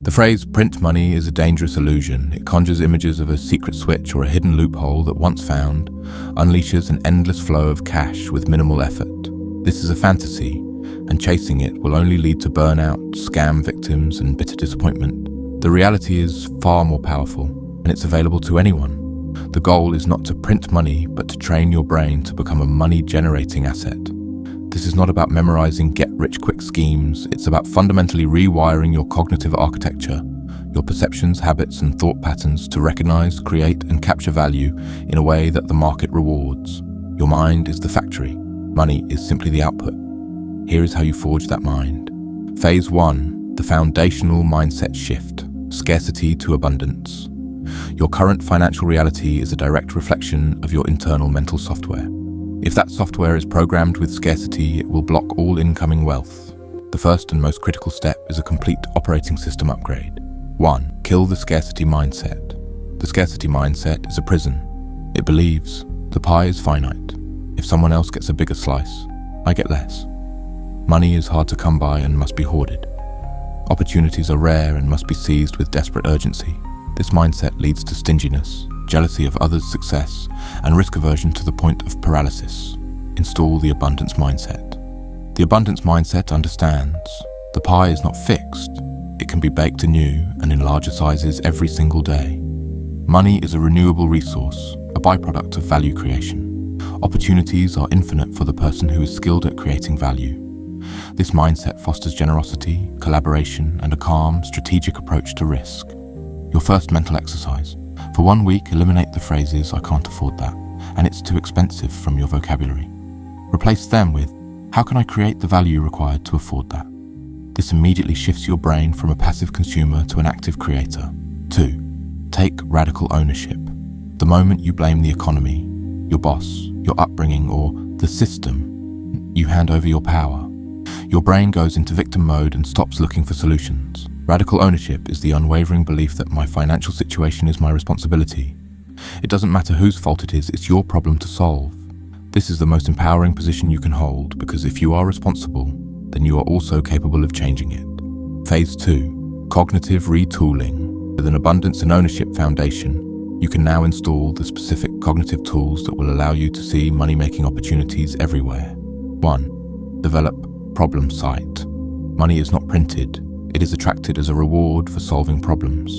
The phrase print money is a dangerous illusion. It conjures images of a secret switch or a hidden loophole that, once found, unleashes an endless flow of cash with minimal effort. This is a fantasy, and chasing it will only lead to burnout, scam victims, and bitter disappointment. The reality is far more powerful, and it's available to anyone. The goal is not to print money, but to train your brain to become a money-generating asset. This is not about memorizing get-rich-quick schemes. It's about fundamentally rewiring your cognitive architecture, your perceptions, habits, and thought patterns to recognize, create, and capture value in a way that the market rewards. Your mind is the factory. Money is simply the output. Here is how you forge that mind. Phase 1, the foundational mindset shift, scarcity to abundance. Your current financial reality is a direct reflection of your internal mental software. If that software is programmed with scarcity, it will block all incoming wealth. The first and most critical step is a complete operating system upgrade. 1. Kill the scarcity mindset. The scarcity mindset is a prison. It believes the pie is finite. If someone else gets a bigger slice, I get less. Money is hard to come by and must be hoarded. Opportunities are rare and must be seized with desperate urgency. This mindset leads to stinginess, jealousy of others' success, and risk aversion to the point of paralysis. Install the abundance mindset. The abundance mindset understands the pie is not fixed. It can be baked anew and in larger sizes every single day. Money is a renewable resource, a byproduct of value creation. Opportunities are infinite for the person who is skilled at creating value. This mindset fosters generosity, collaboration, and a calm, strategic approach to risk. Your first mental exercise. For 1 week, eliminate the phrases "I can't afford that" and "it's too expensive" from your vocabulary. Replace them with "How can I create the value required to afford that?" This immediately shifts your brain from a passive consumer to an active creator. 2. Take radical ownership. The moment you blame the economy, your boss, your upbringing, or the system, you hand over your power. Your brain goes into victim mode and stops looking for solutions. Radical ownership is the unwavering belief that my financial situation is my responsibility. It doesn't matter whose fault it is, it's your problem to solve. This is the most empowering position you can hold, because if you are responsible, then you are also capable of changing it. Phase 2. Cognitive retooling. With an abundance and ownership foundation, you can now install the specific cognitive tools that will allow you to see money-making opportunities everywhere. 1. Develop problem sight. Money is not printed. It is attracted as a reward for solving problems.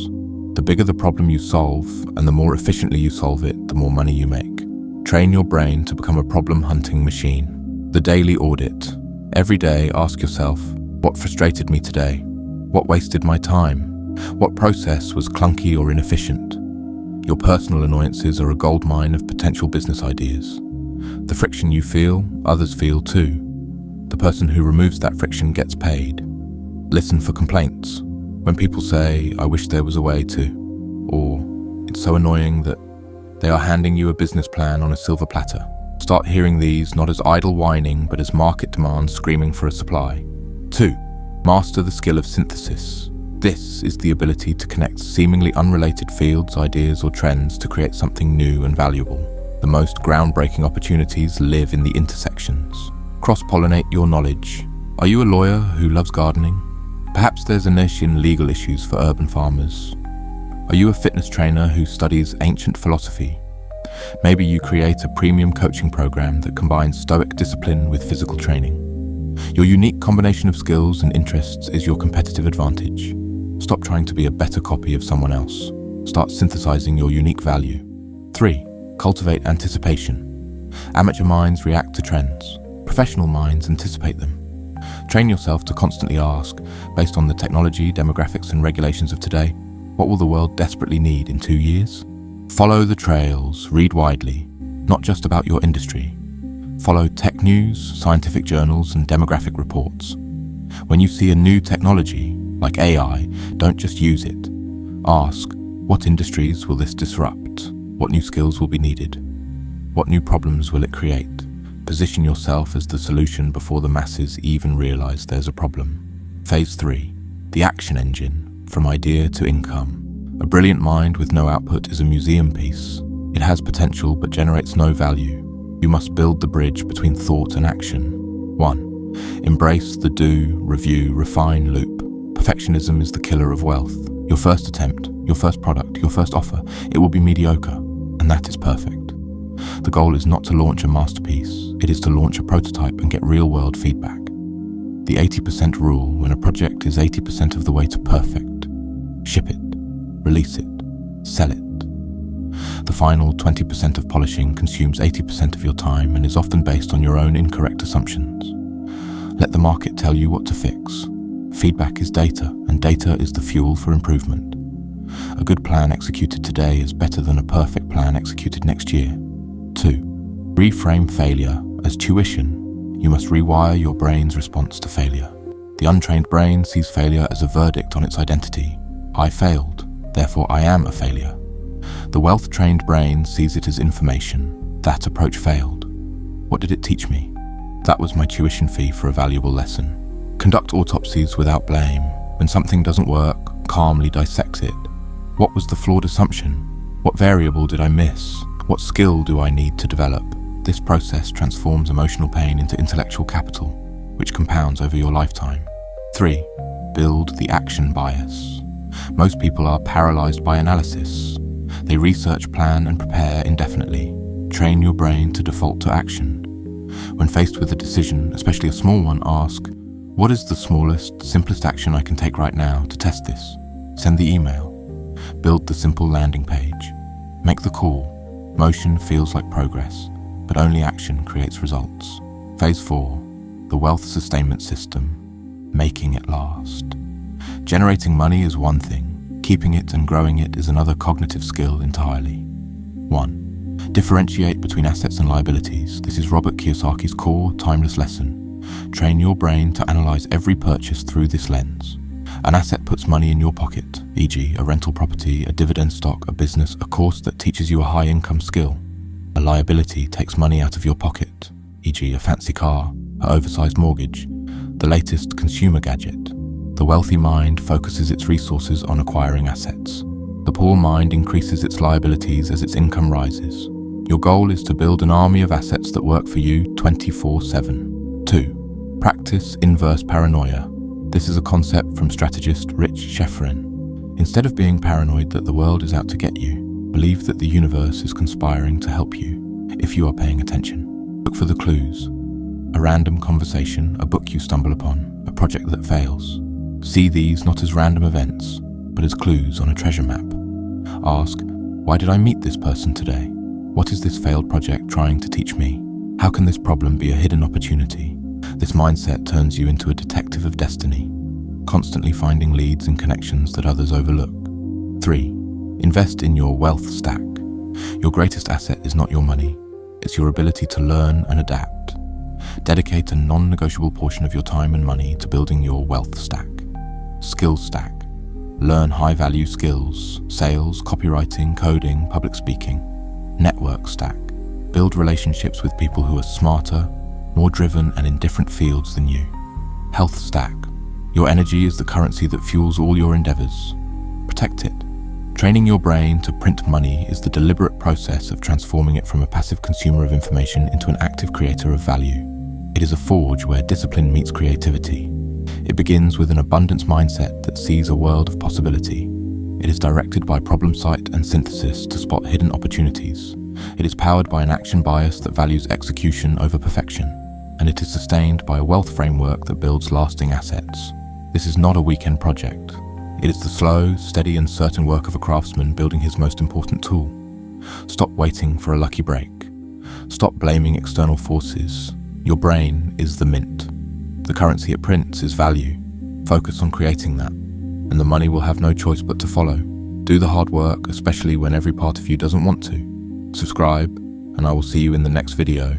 The bigger the problem you solve, and the more efficiently you solve it, the more money you make. Train your brain to become a problem-hunting machine. The daily audit. Every day, ask yourself, what frustrated me today? What wasted my time? What process was clunky or inefficient? Your personal annoyances are a goldmine of potential business ideas. The friction you feel, others feel too. The person who removes that friction gets paid. Listen for complaints. When people say, "I wish there was a way to," or "It's so annoying that," they are handing you a business plan on a silver platter. Start hearing these not as idle whining, but as market demand screaming for a supply. 2. Master the skill of synthesis. This is the ability to connect seemingly unrelated fields, ideas, or trends to create something new and valuable. The most groundbreaking opportunities live in the intersections. Cross-pollinate your knowledge. Are you a lawyer who loves gardening? Perhaps there's a niche in legal issues for urban farmers. Are you a fitness trainer who studies ancient philosophy? Maybe you create a premium coaching program that combines stoic discipline with physical training. Your unique combination of skills and interests is your competitive advantage. Stop trying to be a better copy of someone else. Start synthesizing your unique value. 3. Cultivate anticipation. Amateur minds react to trends. Professional minds anticipate them. Train yourself to constantly ask, based on the technology, demographics, and regulations of today, what will the world desperately need in 2 years? Follow the trails, read widely, not just about your industry. Follow tech news, scientific journals, and demographic reports. When you see a new technology, like AI, don't just use it. Ask, what industries will this disrupt? What new skills will be needed? What new problems will it create? Position yourself as the solution before the masses even realize there's a problem. Phase 3. The action engine, from idea to income. A brilliant mind with no output is a museum piece. It has potential but generates no value. You must build the bridge between thought and action. 1. Embrace the do, review, refine loop. Perfectionism is the killer of wealth. Your first attempt, your first product, your first offer, it will be mediocre, and that is perfect. The goal is not to launch a masterpiece, it is to launch a prototype and get real-world feedback. The 80% rule: when a project is 80% of the way to perfect, ship it, release it, sell it. The final 20% of polishing consumes 80% of your time and is often based on your own incorrect assumptions. Let the market tell you what to fix. Feedback is data, and data is the fuel for improvement. A good plan executed today is better than a perfect plan executed next year. 2. Reframe failure as tuition. You must rewire your brain's response to failure. The untrained brain sees failure as a verdict on its identity. I failed, therefore I am a failure. The wealth-trained brain sees it as information. That approach failed. What did it teach me? That was my tuition fee for a valuable lesson. Conduct autopsies without blame. When something doesn't work, calmly dissect it. What was the flawed assumption? What variable did I miss? What skill do I need to develop? This process transforms emotional pain into intellectual capital, which compounds over your lifetime. 3. Build the action bias. Most people are paralyzed by analysis. They research, plan, and prepare indefinitely. Train your brain to default to action. When faced with a decision, especially a small one, ask, what is the smallest, simplest action I can take right now to test this? Send the email. Build the simple landing page. Make the call. Motion feels like progress, but only action creates results. Phase 4. The wealth sustainment system. Making it last. Generating money is one thing. Keeping it and growing it is another cognitive skill entirely. 1. Differentiate between assets and liabilities. This is Robert Kiyosaki's core, timeless lesson. Train your brain to analyze every purchase through this lens. An asset puts money in your pocket, e.g. a rental property, a dividend stock, a business, a course that teaches you a high-income skill. A liability takes money out of your pocket, e.g. a fancy car, an oversized mortgage, the latest consumer gadget. The wealthy mind focuses its resources on acquiring assets. The poor mind increases its liabilities as its income rises. Your goal is to build an army of assets that work for you 24/7. 2. Practice inverse paranoia. This is a concept from strategist Rich Schefrin. Instead of being paranoid that the world is out to get you, believe that the universe is conspiring to help you, if you are paying attention. Look for the clues. A random conversation, a book you stumble upon, a project that fails. See these not as random events, but as clues on a treasure map. Ask, why did I meet this person today? What is this failed project trying to teach me? How can this problem be a hidden opportunity? This mindset turns you into a detective of destiny, constantly finding leads and connections that others overlook. 3. Invest in your wealth stack. Your greatest asset is not your money, it's your ability to learn and adapt. Dedicate a non-negotiable portion of your time and money to building your wealth stack. Skill stack. Learn high-value skills, sales, copywriting, coding, public speaking. Network stack. Build relationships with people who are smarter, more driven, and in different fields than you. Health stack. Your energy is the currency that fuels all your endeavors. Protect it. Training your brain to print money is the deliberate process of transforming it from a passive consumer of information into an active creator of value. It is a forge where discipline meets creativity. It begins with an abundance mindset that sees a world of possibility. It is directed by problem sight and synthesis to spot hidden opportunities. It is powered by an action bias that values execution over perfection. And it is sustained by a wealth framework that builds lasting assets. This is not a weekend project. It is the slow, steady, and certain work of a craftsman building his most important tool. Stop waiting for a lucky break. Stop blaming external forces. Your brain is the mint. The currency it prints is value. Focus on creating that, and the money will have no choice but to follow. Do the hard work, especially when every part of you doesn't want to. Subscribe, and I will see you in the next video.